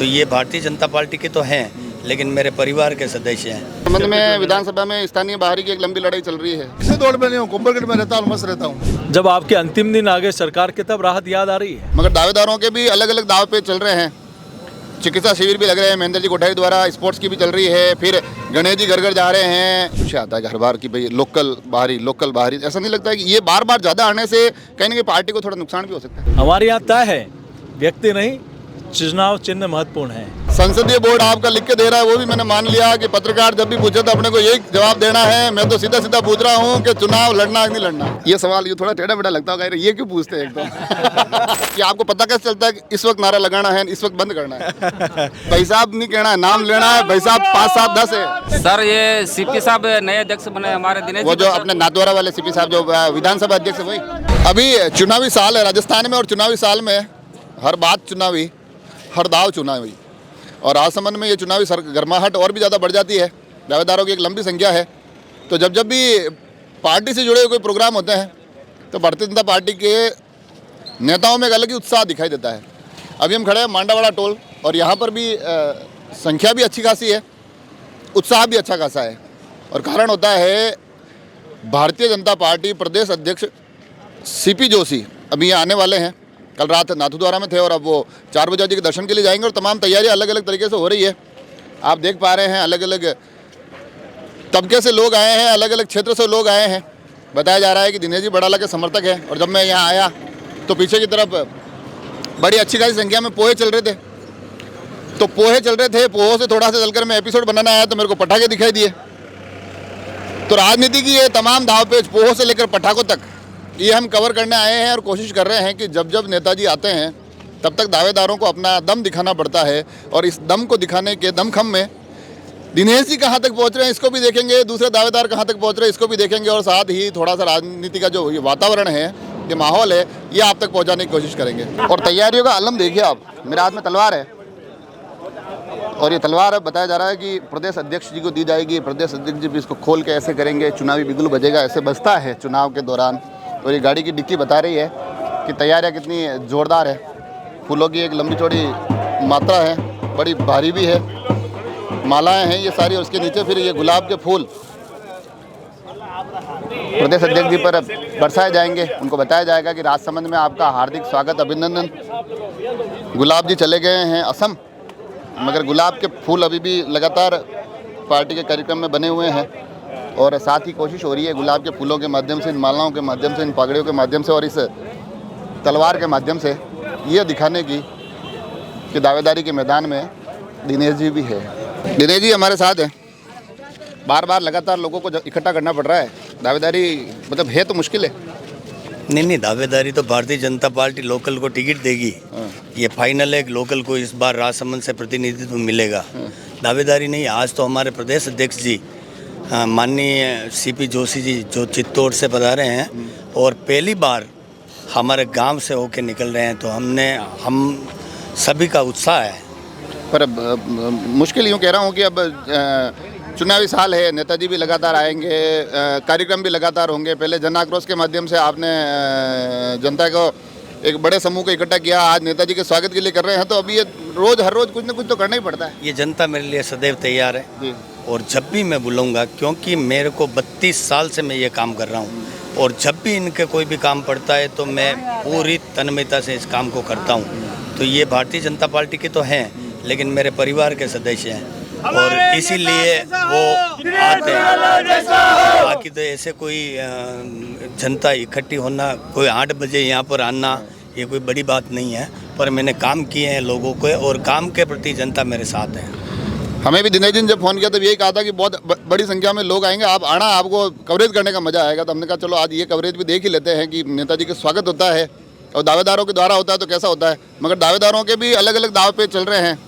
तो ये भारतीय जनता पार्टी के तो हैं, लेकिन मेरे परिवार के सदस्य हैं। संबंध में विधानसभा में स्थानीय बाहरी की एक लंबी लड़ाई चल रही है। किसी दौड़ में नहीं हूँ, कुंभलगढ़ में रहता हूँ, मस्त रहता हूँ। जब आपके अंतिम दिन आ गए सरकार के, तब राहत याद आ रही है। मगर दावेदारों के भी अलग अलग दाव पे चल रहे हैं। चिकित्सा शिविर भी लग रहे हैं महेंद्र जी कोठारी द्वारा, स्पोर्ट्स की भी चल रही है, फिर गणेश जी घर घर जा रहे हैं। कुछ आता है हर बार कि भाई लोकल बाहरी, ऐसा नहीं लगता है कि ये बार बार ज़्यादा आने से कहीं ना कहीं पार्टी को थोड़ा नुकसान भी हो सकता है? हमारे यहाँ तय है, व्यक्ति नहीं चुनाव चिन्ह महत्वपूर्ण है। संसदीय बोर्ड आपका लिख के दे रहा है, वो भी मैंने मान लिया कि पत्रकार जब भी पूछे तो अपने को यही जवाब देना है। मैं तो सीधा सीधा पूछ रहा हूँ कि चुनाव लड़ना है कि नहीं लड़ना। ये सवाल ये थोड़ा टेढ़ा बेढ़ा लगता होगा, ये क्यों पूछते हैं एकदम कि आपको पता कैसे चलता है कि इस वक्त नारा लगाना है, इस वक्त बंद करना है? भाई साहब नहीं कहना है, नाम लेना है। भाई साहब 5, 7, 10 है। सर ये सीपी साहब नए अध्यक्ष बने हमारे दिनेश, वो जो अपने नाथद्वारा वाले सीपी साहब जो विधानसभा अध्यक्ष है वही। अभी चुनावी साल है राजस्थान में, और चुनावी साल में हर बात चुनावी, हर दाव चुनावी, और राजसमंद में ये चुनावी गर्माहट और भी ज़्यादा बढ़ जाती है। दावेदारों की एक लंबी संख्या है। तो जब भी पार्टी से जुड़े हुए कोई प्रोग्राम होते हैं तो भारतीय जनता पार्टी के नेताओं में एक अलग ही उत्साह दिखाई देता है। अभी हम खड़े हैं मांडावाड़ा टोल, और यहाँ पर भी संख्या भी अच्छी खासी है, उत्साह भी अच्छा खासा है। और कारण होता है भारतीय जनता पार्टी प्रदेश अध्यक्ष सीपी जोशी अभी यहाँ आने वाले हैं। कल रात नाथद्वारा में थे और अब वो 4 बजे जी के दर्शन के लिए जाएंगे, और तमाम तैयारियां अलग अलग तरीके से हो रही है। आप देख पा रहे हैं अलग अलग तबके से लोग आए हैं, अलग अलग क्षेत्र से लोग आए हैं। बताया जा रहा है कि दिनेश जी बड़ाला के समर्थक हैं। और जब मैं यहाँ आया तो पीछे की तरफ बड़ी अच्छी खासी संख्या में पोहे चल रहे थे। तो पोहे चल रहे थे, पोहों से थोड़ा सा चलकर मैं एपिसोड बनाना आया तो मेरे को पटाखे दिखाई दिए। तो राजनीति की ये तमाम दाव पेच, पोहों से लेकर पटाखों तक, ये हम कवर करने आए हैं और कोशिश कर रहे हैं कि जब जब नेताजी आते हैं तब तक दावेदारों को अपना दम दिखाना पड़ता है। और इस दम को दिखाने के दमखम में दिनेश जी कहाँ तक पहुँच रहे हैं इसको भी देखेंगे, दूसरे दावेदार कहाँ तक पहुँच रहे हैं इसको भी देखेंगे, और साथ ही थोड़ा सा राजनीति का जो ये वातावरण है, ये माहौल है, ये आप तक पहुँचाने की कोशिश करेंगे। और तैयारियों का आलम देखिए आप, मेरे हाथ में तलवार है, और ये तलवार बताया जा रहा है कि प्रदेश अध्यक्ष जी को दी जाएगी। प्रदेश अध्यक्ष जी भी इसको खोल के ऐसे करेंगे, चुनावी बिगुल बजेगा, ऐसे बजता है चुनाव के दौरान। और ये गाड़ी की डिक्की बता रही है कि तैयारियां कितनी ज़ोरदार है। फूलों की एक लंबी चौड़ी मात्रा है, बड़ी भारी भी है, मालाएं हैं ये सारी, और उसके नीचे फिर ये गुलाब के फूल प्रदेश अध्यक्ष जी पर बरसाए जाएंगे। उनको बताया जाएगा कि राजसमंद में आपका हार्दिक स्वागत, अभिनंदन। गुलाब जी चले गए हैं असम, मगर गुलाब के फूल अभी भी लगातार पार्टी के कार्यक्रम में बने हुए हैं। और साथ ही कोशिश हो रही है गुलाब के फूलों के माध्यम से, इन मालाओं के माध्यम से, इन पगड़ियों के माध्यम से और इस तलवार के माध्यम से ये दिखाने की कि दावेदारी के मैदान में दिनेश जी भी है। दिनेश जी हमारे साथ हैं। बार बार लगातार लोगों को इकट्ठा करना पड़ रहा है, दावेदारी मतलब है तो मुश्किल है। नहीं, दावेदारी तो भारतीय जनता पार्टी लोकल को टिकट देगी, ये फाइनल है। लोकल को इस बार राजसमंद से प्रतिनिधित्व मिलेगा। दावेदारी नहीं, आज तो हमारे प्रदेश अध्यक्ष जी माननीय सीपी जोशी जी जो चित्तौड़ से पधारे हैं और पहली बार हमारे गांव से होके निकल रहे हैं, तो हम सभी का उत्साह है। पर मुश्किल यूँ कह रहा हूँ कि अब चुनावी साल है, नेताजी भी लगातार आएंगे, कार्यक्रम भी लगातार होंगे। पहले जन आक्रोश के माध्यम से आपने जनता को एक बड़े समूह को इकट्ठा किया, आज नेताजी के स्वागत के लिए कर रहे हैं। तो अभी ये हर रोज कुछ ना कुछ तो करना ही पड़ता है। ये जनता मेरे लिए सदैव तैयार है जी। और जब भी मैं बुलाऊंगा, क्योंकि मेरे को 32 साल से मैं ये काम कर रहा हूँ, और जब भी इनके कोई भी काम पड़ता है तो मैं पूरी तन्मयता से इस काम को करता हूँ। तो ये भारतीय जनता पार्टी के तो हैं, लेकिन मेरे परिवार के सदस्य हैं, और इसीलिए वो आते हैं। बाकी तो ऐसे कोई जनता इकट्ठी होना, कोई 8 बजे यहाँ पर आना, ये कोई बड़ी बात नहीं है। पर मैंने काम किए हैं लोगों को, और काम के प्रति जनता मेरे साथ है। हमें भी दिनेश जी ने जब फ़ोन किया तब यही कहा था कि बहुत बड़ी संख्या में लोग आएंगे, आप आना, आपको कवरेज करने का मज़ा आएगा। तो हमने कहा चलो आज ये कवरेज भी देख ही लेते हैं कि नेताजी का स्वागत होता है और दावेदारों के द्वारा होता है तो कैसा होता है। मगर दावेदारों के भी अलग अलग दाव पे चल रहे हैं।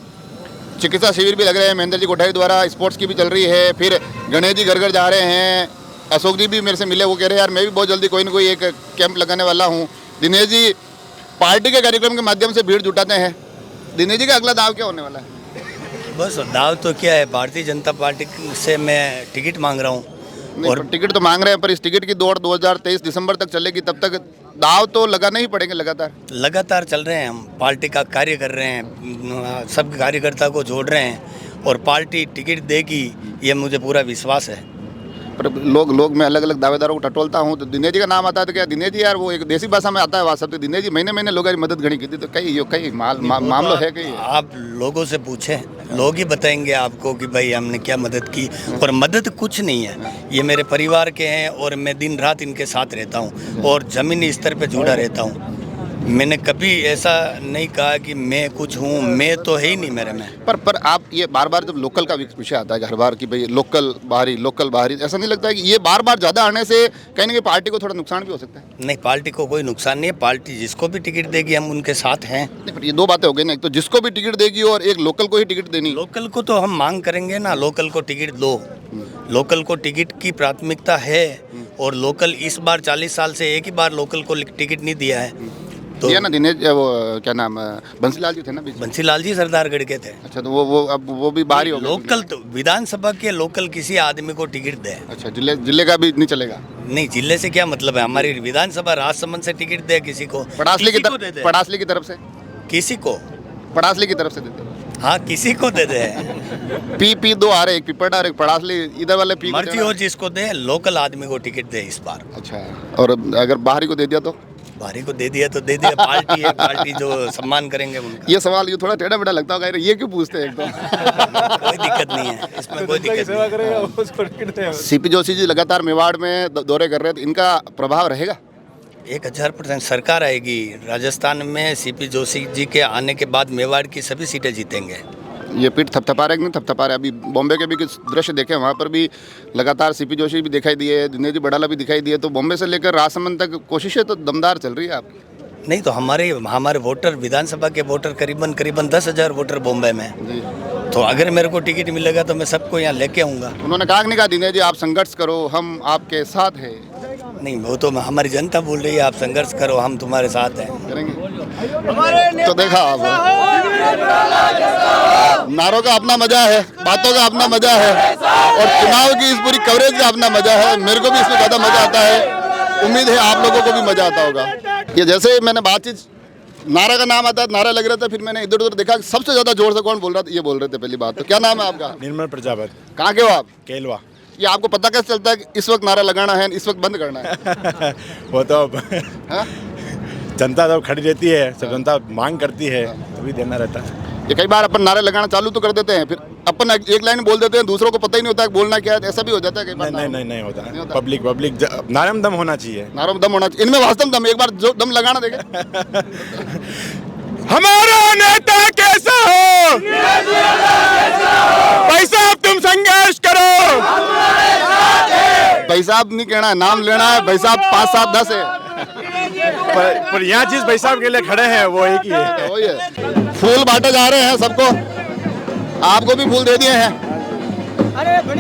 चिकित्सा शिविर भी लग रहे हैं महेंद्र जी कोठारी द्वारा, स्पोर्ट्स की भी चल रही है, फिर गणेश जी घर घर जा रहे हैं। अशोक जी भी मेरे से मिले, वो कह रहे हैं यार मैं भी बहुत जल्दी कोई ना कोई एक कैंप लगाने वाला हूँ। दिनेश जी पार्टी के कार्यक्रम के माध्यम से भीड़ जुटाते हैं। दिनेश जी का अगला दाव क्या होने वाला है? बस दाव तो क्या है, भारतीय जनता पार्टी से मैं टिकट मांग रहा हूँ, नहीं, और पर टिकट तो मांग रहे हैं, पर इस टिकट की दौड़ 2023 दिसंबर तक चलेगी, तब तक दाव तो लगाना ही पड़ेंगे लगातार। लगातार चल रहे हैं, हम पार्टी का कार्य कर रहे हैं, सब कार्यकर्ता को जोड़ रहे हैं और पार्टी टिकट देगी, ये मुझे पूरा विश्वास है। पर लोग मैं अलग अलग दावेदारों को टटोलता हूँ तो दिनेश जी का नाम आता है तो क्या दिनेश जी यार वो एक देसी भाषा में आता है वास्तव में दिनेश जी महीने लोगों की मदद घनी की थी, तो कई मामलों है कई। आप लोगों से पूछें, लोग ही बताएंगे आपको कि भाई हमने क्या मदद की, और मदद कुछ नहीं है, ये मेरे परिवार के हैं और मैं दिन रात इनके साथ रहता हूँ और ज़मीनी स्तर पे जुड़ा रहता हूँ। मैंने कभी ऐसा नहीं कहा कि मैं कुछ हूँ, मैं तो है ही नहीं मेरे में। पर आप ये बार बार जब लोकल का विषय आता है कि हर बार कि भाई लोकल बाहरी, ऐसा नहीं लगता है कि ये बार बार ज़्यादा आने से कहीं ना कहीं पार्टी को थोड़ा नुकसान भी हो सकता है? नहीं, पार्टी को कोई नुकसान नहीं है, पार्टी जिसको भी टिकट देगी हम उनके साथ हैं। नहीं, पर ये दो बातें हो गई ना, एक तो जिसको भी टिकट देगी और एक लोकल को ही टिकट देनी। लोकल को तो हम मांग करेंगे ना, लोकल को टिकट दो, लोकल को टिकट की प्राथमिकता है और लोकल इस बार 40 साल से एक ही बार लोकल को टिकट नहीं दिया है। तो दिया ना दिनेश, वो क्या नाम बंसीलाल जी थे ना बीच में? बंसीलाल जी सरदारगढ़ के थे। अच्छा, तो वो अब वो भी बाहर ही हो गए। लोकल तो विधानसभा के लोकल किसी आदमी को टिकट दे। अच्छा, जिले का भी नहीं चलेगा? नहीं, जिले से क्या मतलब है, हमारी विधानसभा राजसमंद से टिकट दे किसी को, पड़ासली की किसी को दे दे, पड़ासली की तरफ से किसी को, पड़ासली की तरफ से देते। हाँ किसी को दे दे। पी दो आ रहे, एक पिपड़ा और एक पड़ासली, इधर वाले पी मर्जी हो जिसको दे, लोकल आदमी को टिकट दे इस बार। अच्छा, और अगर बाहरी को दे दिया तो? बाहरी को दे दिया तो दे दिया, पार्टी है, पार्टी जो सम्मान करेंगे उनका। ये सवाल ये थोड़ा टेढ़ा मेढ़ा लगता होगा, ये क्यों पूछते हैं एकदम? कोई दिक्कत नहीं है इसमें, कोई दिक्कत नहीं है। सीपी जोशी जी लगातार मेवाड़ में दौरे कर रहे हैं, तो इनका प्रभाव रहेगा? 1000% सरकार आएगी राजस्थान में। सीपी जोशी जी के आने के बाद मेवाड़ की सभी सीटें जीतेंगे। ये पीठ थपथपा रहे कि नहीं थपथपा रहे? अभी बॉम्बे के भी कुछ दृश्य देखे, वहाँ पर भी लगातार सीपी जोशी भी दिखाई दिए, दिनेश जी बड़ाला भी दिखाई दिए, तो बॉम्बे से लेकर राजसमंद तक कोशिशें तो दमदार चल रही है आपकी। नहीं तो हमारे वोटर, विधानसभा के वोटर करीबन 10,000 वोटर बॉम्बे में, तो अगर मेरे को टिकट मिलेगा तो मैं सबको यहाँ लेके आऊँगा। उन्होंने कहा कि नहीं कहा दिनेश जी आप संघर्ष करो, हम आपके साथ हैं? नहीं, वो तो हमारी जनता बोल रही है आप संघर्ष करो, हम तुम्हारे साथ हैं। करेंगे। तो देखा आप, नारों का अपना मजा है, बातों का अपना मजा है, और चुनाव की इस पूरी कवरेज का अपना मजा है। मेरे को भी इसमें ज़्यादा मजा आता है, उम्मीद है आप लोगों को भी मजा आता होगा। ये जैसे मैंने बातचीत, नारा का नाम आता, नारा लग रहा था, फिर मैंने इधर उधर देखा सबसे ज़्यादा जोर से कौन बोल रहा था, ये बोल रहे थे पहली बात। तो क्या नाम है आपका? निर्मल प्रजापति। कहाँ के हो आप? केलवा। ये आपको पता कैसे चलता है कि इस वक्त नारा लगाना है, इस वक्त बंद करना है? वो तो हाँ? जनता जब खड़ी रहती है, सब जनता मांग करती है, तभी देना रहता है। ये कई बार अपन नारे लगाना चालू तो कर देते हैं, फिर अपन एक लाइन बोल देते हैं, दूसरों को पता ही नहीं होता है बोलना क्या है, ऐसा भी हो जाता है कई बार। नहीं होता। पब्लिक नारे में दम होना चाहिए। नारों में दम होना चाहिए, इनमें वास्तव दम, एक बार जो दम लगाना देखे। हमारा नेता कैसा हो, भाई साहब तुम संघर्ष करो। भाई साहब नहीं कहना है, नाम लेना है, भाई साहब 5, 7, 10 है। पर यहाँ जिस भाई साहब के लिए खड़े हैं वो एक ही है। वही है। फूल बांटे जा रहे हैं सबको, आपको भी फूल दे दिए हैं।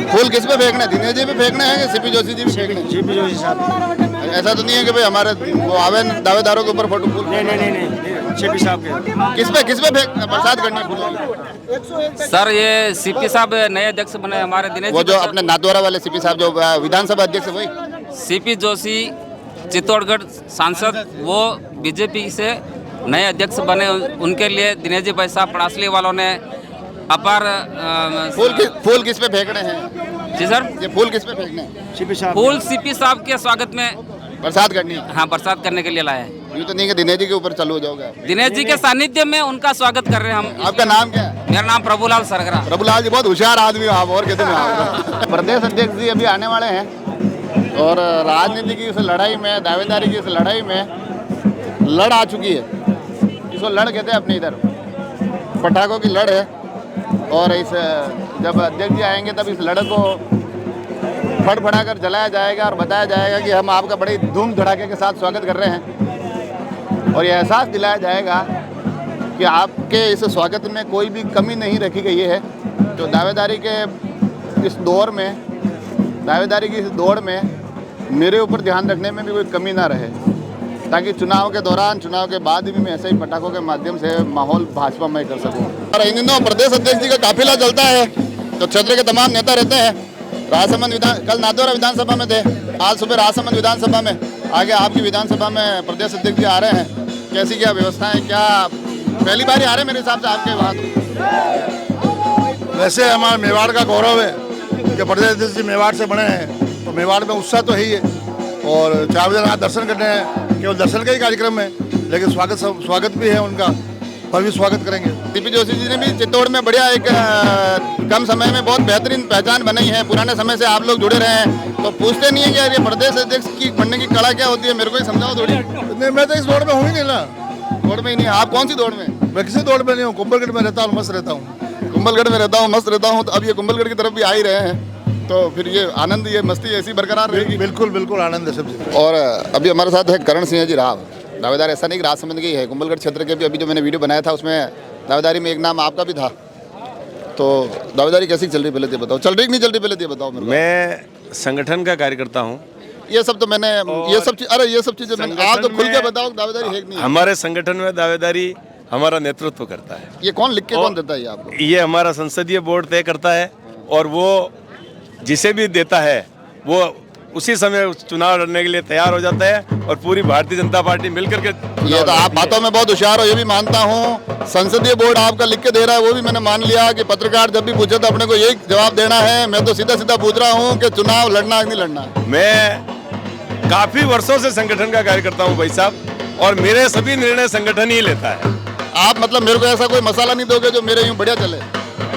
फूल किस पे फेंकने, दिनेश जी पे फेंकने हैं, सीपी जोशी जी भी फेंकने? सीपी जोशी साहब। ऐसा तो नहीं है कि भाई हमारे वो आवे दावेदारों के ऊपर फोटो फूल? नहीं, सीपी साहब के। किस पे बरसात करनी है फूलों? सर ये सीपी साहब नए अध्यक्ष बने हमारे दिनेश वो जी जो के अपने नाथद्वारा वाले सीपी साहब जो विधानसभा अध्यक्ष है वही? सीपी जोशी चित्तौड़गढ़ सांसद, वो बीजेपी से नए अध्यक्ष बने, उनके लिए दिनेश जी भाई साहब पड़ासली वालों ने अपार फूल किस पे फेंकने हैं? जी सर, ये फूल किस पे फेंकने हैं? फूल सीपी साहब के स्वागत में बरसात करनी है। हाँ, बरसात करने के लिए लाए हैं। यूँ तो नहीं कि दिनेश जी के ऊपर चालू हो जाओगे? दिनेश जी के सानिध्य में उनका स्वागत कर रहे हैं हम। आपका नाम क्या है? मेरा नाम प्रभुलाल सरगरा। प्रभुलाल जी बहुत होशियार आदमी हो आप, और कहते हैं। प्रदेश अध्यक्ष जी अभी आने वाले हैं, और राजनीति की इस लड़ाई में, दावेदारी की इस लड़ाई में लड़ आ चुकी है। इसको लड़ कहते हैं अपने इधर, पटाखों की लड़ है। और इस जब अध्यक्ष जी आएंगे तब इस लड़ को फड़फड़ा कर जलाया जाएगा और बताया जाएगा कि हम आपका बड़ी धूम धड़ाके के साथ स्वागत कर रहे हैं, और ये एहसास दिलाया जाएगा कि आपके इस स्वागत में कोई भी कमी नहीं रखी गई है। तो दावेदारी के इस दौर में, दावेदारी की इस दौड़ में मेरे ऊपर ध्यान रखने में भी कोई कमी ना रहे, ताकि चुनाव के दौरान, चुनाव के बाद भी मैं ऐसे ही पटाखों के माध्यम से माहौल भाजपा में कर सकूं। और इन दिनों प्रदेश अध्यक्ष जी का काफिला चलता है, तो क्षेत्र के तमाम नेता रहते हैं, कल नाथद्वारा विधानसभा में थे, आज सुबह राजसमंद विधानसभा में, आगे आपकी विधानसभा में प्रदेश अध्यक्ष जी आ रहे हैं। कैसी क्या व्यवस्था है, क्या पहली बार ही आ रहे हैं मेरे हिसाब से आपके वहाँ? वैसे हमारे मेवाड़ का गौरव है कि प्रदेश अध्यक्ष जी मेवाड़ से बने हैं, तो मेवाड़ में उत्साह तो है ही है। और 4 बजे रात दर्शन करने हैं, केवल दर्शन का ही कार्यक्रम है, लेकिन स्वागत भी है उनका, पर भी स्वागत करेंगे। सीपी जोशी जी ने भी चित्तौड़ में बढ़िया एक कम समय में बहुत बेहतरीन पहचान बनाई है। पुराने समय से आप लोग जुड़े रहे हैं, तो पूछते नहीं है कि यार ये प्रदेश अध्यक्ष की बनने की कला क्या होती है, मेरे को ही समझाओ थोड़ी। नहीं, मैं तो इस दौड़ में हूँ ही नहीं ना। दौड़ में ही नहीं? आप कौन सी दौड़ में? मैं किसी दौड़ में नहीं हूँ, कुंभलगढ़ में रहता हूँ, मस्त रहता हूँ। कुंभलगढ़ में रहता हूँ, मस्त रहता हूँ। तो अब ये कुंभलगढ़ की तरफ भी आ ही रहे हैं, तो फिर ये आनंद, ये मस्ती ऐसी बरकरार रहेगी। बिल्कुल बिल्कुल आनंद है सबसे। और अभी हमारे साथ है करण सिंह जी राव, दावेदार ऐसा नहीं कि राजसमंद की है, कुंभलगढ़ क्षेत्र के भी। अभी जो मैंने वीडियो बनाया था उसमें दावेदारी में एक नाम आपका भी था, तो दावेदारी कैसी चल रही पहले ये बताओ, चल रही कि नहीं चल रही पहले ये बताओ मेरे को। मैं संगठन का कार्यकर्ता हूँ। ये सब तो मैंने ये सब चीजें आप तो खुल के बताओ दावेदारी है कि नहीं? हमारे संगठन में दावेदारी हमारा नेतृत्व करता है। ये कौन लिख के कौन देता है ये आपको? ये हमारा संसदीय बोर्ड तय करता है, और वो जिसे भी देता है वो उसी समय चुनाव लड़ने के लिए तैयार हो जाता है, और पूरी भारतीय जनता पार्टी मिलकर के। ये तो आप बातों में बहुत होशियार हो, ये भी मानता हूँ। संसदीय बोर्ड आपका लिख के दे रहा है, वो भी मैंने मान लिया कि पत्रकार जब भी पूछे तो अपने को यही जवाब देना है। मैं तो सीधा सीधा पूछ रहा हूँ कि चुनाव लड़ना है कि नहीं लड़ना? मैं काफी वर्षों से संगठन का कार्यकर्ता हूँ भाई साहब, और मेरे सभी निर्णय संगठन ही लेता है। आप मतलब मेरे को ऐसा कोई मसाला नहीं दोगे जो मेरे यूँ बढ़िया चले?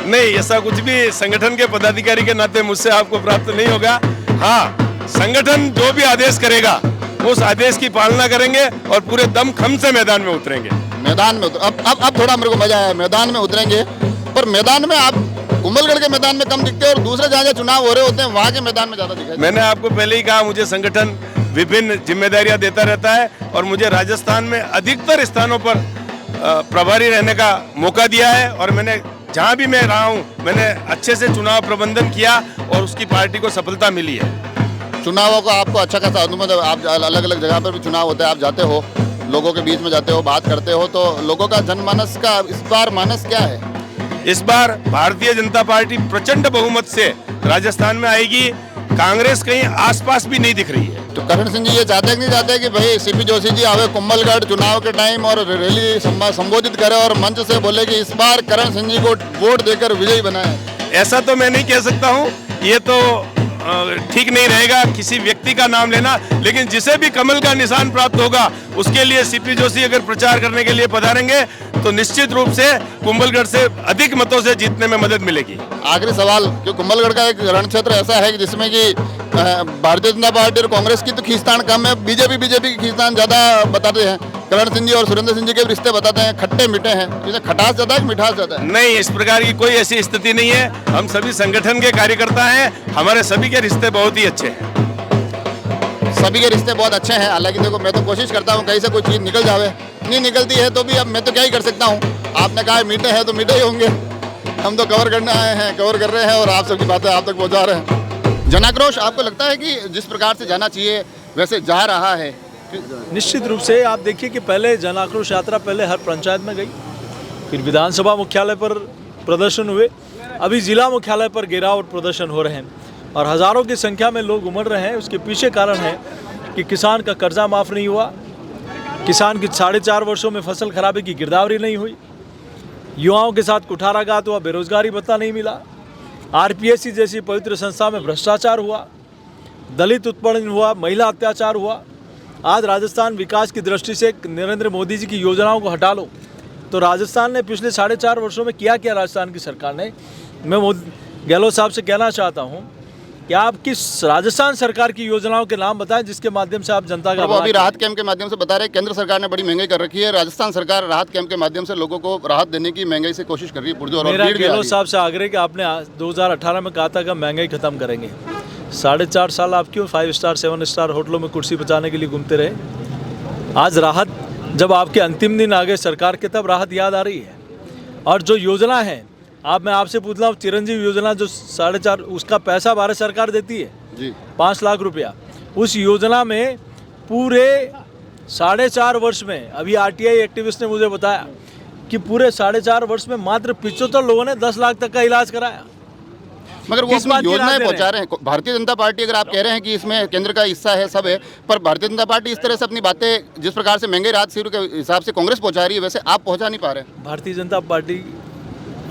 नहीं, ऐसा कुछ भी संगठन के पदाधिकारी के नाते मुझसे आपको प्राप्त नहीं होगा। हाँ, संगठन जो भी आदेश करेगा उस आदेश की पालना करेंगे, और पूरे दम खम से मैदान में उतरेंगे। मैदान में अब थोड़ा मेरे को मजा आया, मैदान में उतरेंगे। पर मैदान में आप कुंभलगढ़ के मैदान में कम दिखते हैं, और दूसरे जहाँ चुनाव हो रहे होते हैं वहाँ के मैदान में ज्यादा दिखाई। मैंने आपको पहले ही कहा, मुझे संगठन विभिन्न जिम्मेदारियां देता रहता है, और मुझे राजस्थान में अधिकतर स्थानों पर प्रभारी रहने का मौका दिया है, और मैंने जहां भी मैं रहा हूं मैंने अच्छे से चुनाव प्रबंधन किया, और उसकी पार्टी को सफलता मिली है। चुनावों का आपको अच्छा खासा अनुभव, आप अलग अलग जगह पर भी चुनाव होता है, आप जाते हो, लोगों के बीच में जाते हो, बात करते हो, तो लोगों का जनमानस का इस बार मानस क्या है? इस बार भारतीय जनता पार्टी प्रचंड बहुमत से राजस्थान में आएगी। कांग्रेस कहीं आसपास भी नहीं दिख रही है। तो करण सिंह जी ये चाहते हैं कि नहीं चाहते कि भाई सीपी जोशी जी आवे कुंभलगढ़ चुनाव के टाइम और रैली संबोधित करे और मंच से बोले कि इस बार करण सिंह जी को वोट देकर विजयी बनाए? ऐसा तो मैं नहीं कह सकता हूँ, ये तो ठीक नहीं रहेगा किसी व्यक्ति का नाम लेना, लेकिन जिसे भी कमल का निशान प्राप्त होगा उसके लिए सीपी जोशी अगर प्रचार करने के लिए पधारेंगे तो निश्चित रूप से कुंभलगढ़ से अधिक मतों से जीतने में मदद मिलेगी। आखिरी सवाल, कि कुंभलगढ़ का एक रण क्षेत्र ऐसा है कि जिसमें कि भारतीय जनता पार्टी और कांग्रेस की तो खींचतान कम है, बीजेपी की खींचतान ज्यादा बताते हैं। करण सिंह जी और सुरेंद्र सिंह जी के रिश्ते बताते हैं खट्टे मीठे हैं, इसे खटास ज्यादा है मिठास ज्यादा है? नहीं, इस प्रकार की कोई ऐसी स्थिति नहीं है। हम सभी संगठन के कार्यकर्ता हैं, हमारे सभी के रिश्ते बहुत ही अच्छे हैं। सभी के रिश्ते बहुत अच्छे हैं। हालांकि देखो, मैं तो कोशिश करता हूँ कहीं से कोई चीज़ निकल जावे, नहीं निकलती है तो भी अब मैं तो क्या ही कर सकता हूँ। आपने कहा मीठे हैं तो मीठे ही होंगे। हम तो कवर करने आए हैं, कवर कर रहे हैं, और आप सबकी बातें आप तक पहुँचा रहे हैं। जनाक्रोश आपको लगता है कि जिस प्रकार से जाना चाहिए वैसे जा रहा है? निश्चित रूप से आप देखिए कि पहले जन आक्रोश यात्रा पहले हर पंचायत में गई, फिर विधानसभा मुख्यालय पर प्रदर्शन हुए, अभी जिला मुख्यालय पर घेराव और प्रदर्शन हो रहे हैं, और हज़ारों की संख्या में लोग उमड़ रहे हैं। उसके पीछे कारण है कि किसान का कर्जा माफ़ नहीं हुआ, किसान की 4.5 वर्षों में फसल खराबे की गिरदावरी नहीं हुई, युवाओं के साथ कुठाराघात हुआ, बेरोजगारी भत्ता नहीं मिला, आरपीएससी जैसी पवित्र संस्था में भ्रष्टाचार हुआ, दलित उत्पीड़न हुआ, महिला अत्याचार हुआ। आज राजस्थान विकास की दृष्टि से नरेंद्र मोदी जी की योजनाओं को हटा लो तो राजस्थान ने पिछले 4.5 वर्षों में किया राजस्थान की सरकार ने। मैं गहलोत साहब से कहना चाहता हूं कि आप किस राजस्थान सरकार की योजनाओं के नाम बताएं जिसके माध्यम से आप जनता का अभी राहत कैंप के माध्यम से बता रहे, केंद्र सरकार ने बड़ी महंगाई कर रखी है, राजस्थान सरकार राहत कैंप के माध्यम से लोगों को राहत देने की महंगाई से कोशिश कर रही है पुरजोर। मेरा गहलोत साहब से आग्रह कि आपने 2018 में कहा था कि महंगाई खत्म करेंगे, 4.5 साल आप क्यों 5 स्टार 7 स्टार होटलों में कुर्सी बचाने के लिए घूमते रहे? आज राहत जब आपके अंतिम दिन आ गए सरकार के, तब राहत याद आ रही है। और जो योजना है, मैं आपसे पूछ रहा हूँ, चिरंजीवी योजना जो 4.5 उसका पैसा भारत सरकार देती है जी, 5 लाख रुपया। उस योजना में पूरे 4.5 वर्ष में, अभी आरटीआई एक्टिविस्ट ने मुझे बताया कि पूरे 4.5 वर्ष में मात्र 75 लोगों ने 10 लाख तक का इलाज कराया। मगर वो किस अपनी बात की राह योजनाएं दे रहे पहुंचा रहे हैं। भारतीय जनता पार्टी, अगर आप कह रहे हैं कि इसमें केंद्र का हिस्सा है, सब है, पर भारतीय जनता पार्टी इस तरह से अपनी बातें, जिस प्रकार से महंगाई राहत शिविर के हिसाब से कांग्रेस पहुंचा रही है, वैसे आप पहुंचा नहीं पा रहे हैं। भारतीय जनता पार्टी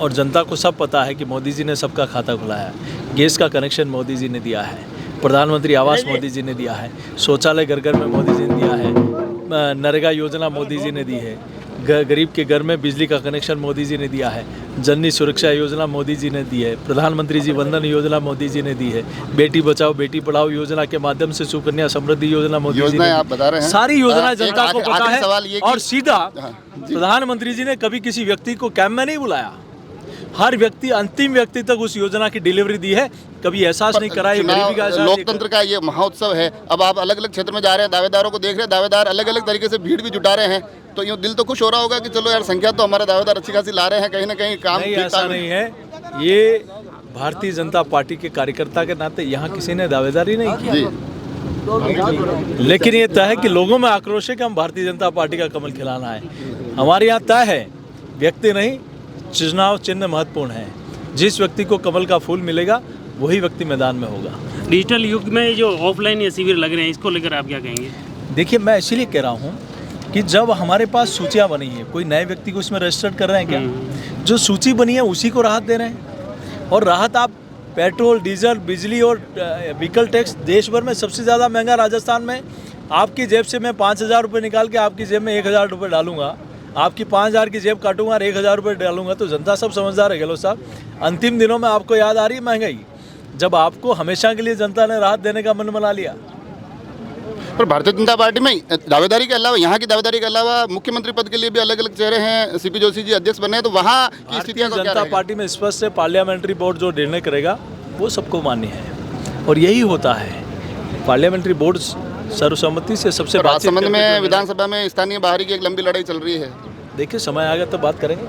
और जनता को सब पता है कि मोदी जी ने सबका खाता खुलाया है। गैस का कनेक्शन मोदी जी ने दिया है, प्रधानमंत्री आवास मोदी जी ने दिया है, शौचालय घर घर में मोदी जी ने दिया है, नरेगा योजना मोदी जी ने दी है, गरीब के घर में बिजली का कनेक्शन मोदी जी ने दिया है, जननी सुरक्षा योजना मोदी जी ने दी है, प्रधानमंत्री जी वंदन योजना मोदी जी ने दी है, बेटी बचाओ बेटी पढ़ाओ योजना के माध्यम से सुकन्या समृद्धि योजना मोदी जी ने योजनाएं दी। आप बता रहे हैं, सारी योजनाएं एक जनता को पता आखिरी सवाल है। ये कि- और सीधा हाँ, जी। प्रधानमंत्री जी ने कभी किसी व्यक्ति को कैंप में नहीं बुलाया, हर व्यक्ति, अंतिम व्यक्ति तक उस योजना की डिलीवरी दी है, कभी एहसास नहीं कराया। गरीबी का एहसास लोकतंत्र का ये महोत्सव है। अब आप अलग अलग क्षेत्र में जा रहे हैं, दावेदारों को देख रहे हैं, दावेदार अलग अलग तरीके से भीड़ भी जुटा रहे हैं, तो यूँ दिल तो खुश हो रहा होगा कि चलो यार, संख्या तो हमारे दावेदार अच्छी खासी ला रहे हैं, कहीं ना कहीं काम नहीं, ठीक ऐसा ठाक नहीं है। ये भारतीय जनता पार्टी के कार्यकर्ता के नाते यहाँ किसी ने दावेदारी नहीं की, जी। लेकिन ये तय है कि लोगों में आक्रोश है कि हम भारतीय जनता पार्टी का कमल खिलाना है। हमारे यहाँ तय है, व्यक्ति नहीं, चुनाव चिन्ह महत्वपूर्ण है। जिस व्यक्ति को कमल का फूल मिलेगा वही व्यक्ति मैदान में होगा। डिजिटल युग में जो ऑफलाइन ये शिविर लग रहे हैं, इसको लेकर आप क्या कहेंगे? देखिए, मैं इसीलिए कह रहा हूँ कि जब हमारे पास सूचियाँ बनी है, कोई नए व्यक्ति को इसमें रजिस्टर्ड कर रहे हैं क्या? जो सूची बनी है उसी को राहत दे रहे हैं। और राहत आप पेट्रोल, डीजल, बिजली और व्हीकल टैक्स देश भर में सबसे ज़्यादा महंगा राजस्थान में। आपकी जेब से मैं 5,000 रुपये निकाल के आपकी जेब में 1,000 रुपये डालूंगा, आपकी 5,000 की जेब काटूंगा और 1,000 रुपये डालूंगा, तो जनता सब समझदार है गहलोत साहब। अंतिम दिनों में आपको याद आ रही है महंगाई, जब आपको हमेशा के लिए जनता ने राहत देने का मन बना लिया। पर भारतीय जनता पार्टी में दावेदारी के अलावा, यहाँ की दावेदारी के अलावा मुख्यमंत्री पद के लिए भी अलग अलग चेहरे हैं। सीपी जोशी जी अध्यक्ष बने हैं, तो वहाँ की भारतीय स्थितियाँ को क्या जनता रहेगा? पार्टी में स्पष्ट है, पार्लियामेंट्री बोर्ड जो निर्णय करेगा वो सबको मान्य है, और यही होता है। पार्लियामेंट्री बोर्ड सर्वसम्मति से सबसे बातचीत राजसमंद करके में जो विधानसभा में स्थानीय बाहरी की एक लंबी लड़ाई चल रही है। देखिए, समय आ गया तो बात करेंगे।